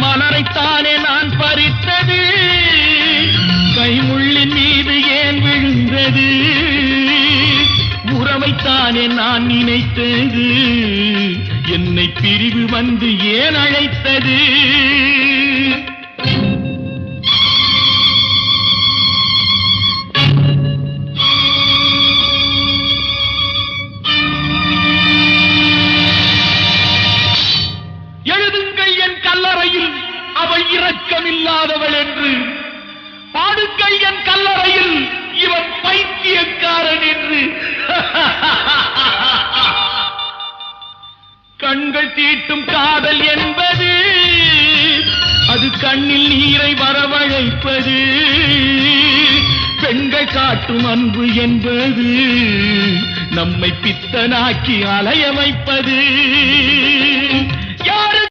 மலரைத்தானே நான் பறித்தது, கைமுள்ளின் மீது ஏன் விழுந்தது? உறவைத்தானே நான் நினைத்தது, என்னை பிரிவு வந்து ஏன் அழைத்தது? எழுதுங்கள் என் கல்லறையில் அவள் இரக்கமில்லாதவள் என்று, பாடுங்கள் என் கல்லறையில் இவன் பைத்தியக்காரன் என்று. கண்கள் தீட்டும் காதல் என்பது அது கண்ணில் நீரை வரவழைப்பது, பெண்கள் காட்டும் அன்பு என்பது நம்மை பித்தனாக்கி அலைய வைப்பது.